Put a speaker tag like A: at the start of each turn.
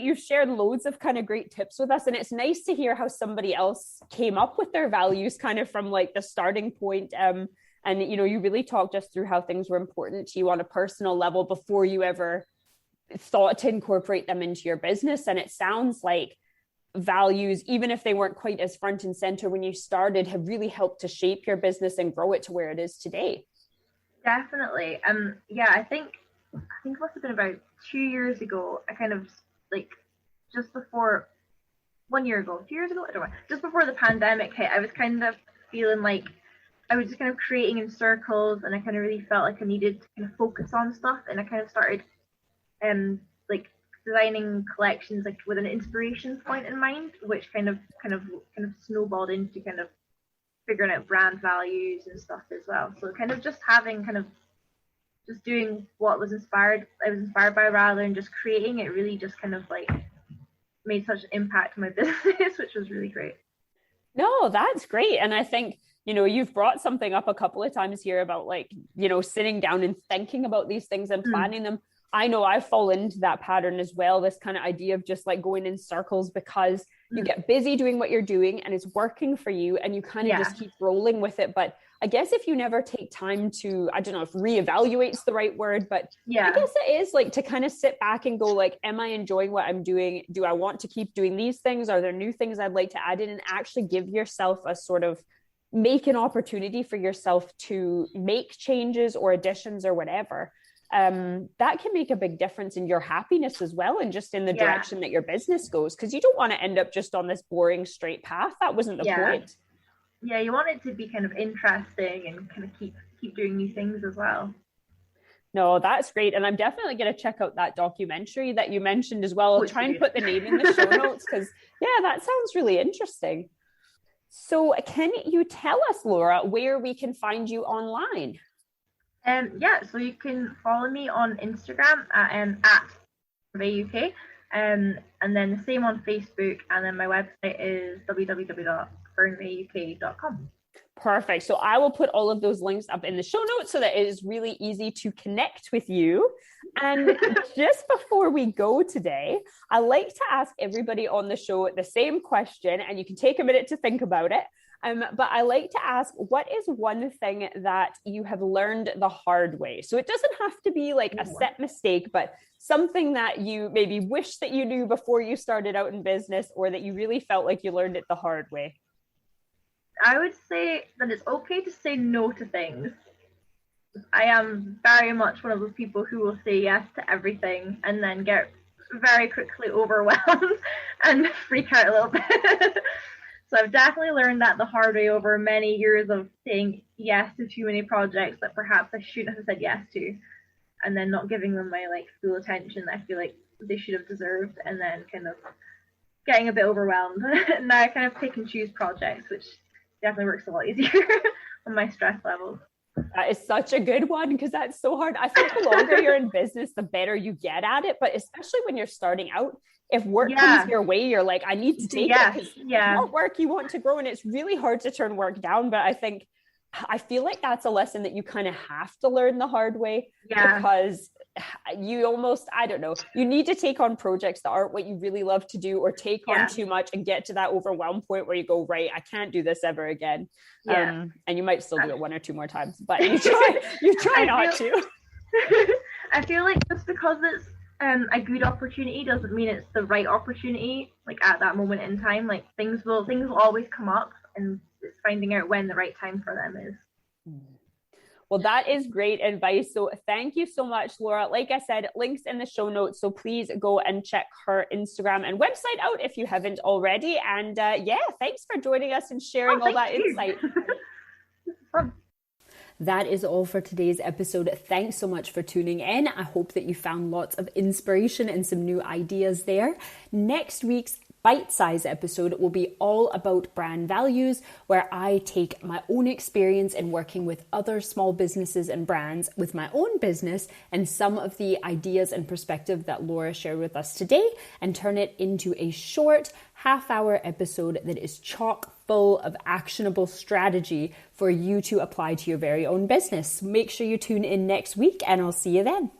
A: You've shared loads of kind of great tips with us, and it's nice to hear how somebody else came up with their values kind of from like the starting point. And, you know, you really talked us through how things were important to you on a personal level before you ever thought to incorporate them into your business. And it sounds like values, even if they weren't quite as front and center when you started, have really helped to shape your business and grow it to where it is today.
B: Definitely. Yeah, I think it must have been about 2 years ago. I kind of like just before 1 year ago, 2 years ago, I don't know. Just before the pandemic hit, I was kind of feeling like I was just kind of creating in circles, and I kind of really felt like I needed to kind of focus on stuff, and I kind of started like designing collections like with an inspiration point in mind, which kind of snowballed into kind of figuring out brand values and stuff as well. So kind of just having kind of just doing what I was inspired by, rather than just creating it, really just kind of like made such an impact on my business, which was really great.
A: No, that's great. And I think, you know, you've brought something up a couple of times here about like, you know, sitting down and thinking about these things and planning them. I know I fall into that pattern as well, this kind of idea of just like going in circles, because you get busy doing what you're doing and it's working for you, and you kind of just keep rolling with it. But I guess if you never take time to, I don't know if reevaluate's the right word, but I guess it is like to kind of sit back and go like, am I enjoying what I'm doing? Do I want to keep doing these things? Are there new things I'd like to add in? And actually give yourself a sort of, make an opportunity for yourself to make changes or additions or whatever. That can make a big difference in your happiness as well, and just in the direction that your business goes, because you don't want to end up just on this boring straight path. That wasn't the point.
B: Yeah, you want it to be kind of interesting and kind of keep doing new things as well.
A: No, that's great. And I'm definitely going to check out that documentary that you mentioned as well. I'll try and put the name in the show notes, because that sounds really interesting. So can you tell us, Laura, where we can find you online?
B: So you can follow me on Instagram at Fernweh UK, and then the same on Facebook, and then my website is www.fernwehuk.com.
A: Perfect. So I will put all of those links up in the show notes so that it is really easy to connect with you. And just before we go today, I like to ask everybody on the show the same question, and you can take a minute to think about it. But I like to ask, what is one thing that you have learned the hard way? So it doesn't have to be like a set mistake, but something that you maybe wish that you knew before you started out in business, or that you really felt like you learned it the hard way.
B: I would say that it's okay to say no to things. I am very much one of those people who will say yes to everything and then get very quickly overwhelmed and freak out a little bit. So I've definitely learned that the hard way over many years of saying yes to too many projects that perhaps I shouldn't have said yes to, and then not giving them my like full attention that I feel like they should have deserved, and then kind of getting a bit overwhelmed. Now I kind of pick and choose projects, which definitely works a lot easier on my stress levels.
A: That is such a good one, because that's so hard. I think the longer you're in business, the better you get at it. But especially when you're starting out, if work comes your way, you're like, I need to take it, because you want work, you want to grow, and it's really hard to turn work down. But I feel like that's a lesson that you kind of have to learn the hard way, because you almost, I don't know, you need to take on projects that aren't what you really love to do, or take on too much and get to that overwhelmed point where you go, right, I can't do this ever again. And you might still do it one or two more times, but you try not to.
B: I feel like just because it's a good opportunity doesn't mean it's the right opportunity, like at that moment in time. Like things will always come up, and it's finding out when the right time for them is.
A: Well, that is great advice. So thank you so much, Laura. Like I said, links in the show notes. So please go and check her Instagram and website out if you haven't already. And thanks for joining us and sharing all that insight.
B: Fun.
A: That is all for today's episode. Thanks so much for tuning in. I hope that you found lots of inspiration and some new ideas there. Next week's bite-sized episode will be all about brand values, where I take my own experience in working with other small businesses and brands with my own business and some of the ideas and perspective that Laura shared with us today, and turn it into a short half-hour episode that is chock full of actionable strategy for you to apply to your very own business. Make sure you tune in next week, and I'll see you then.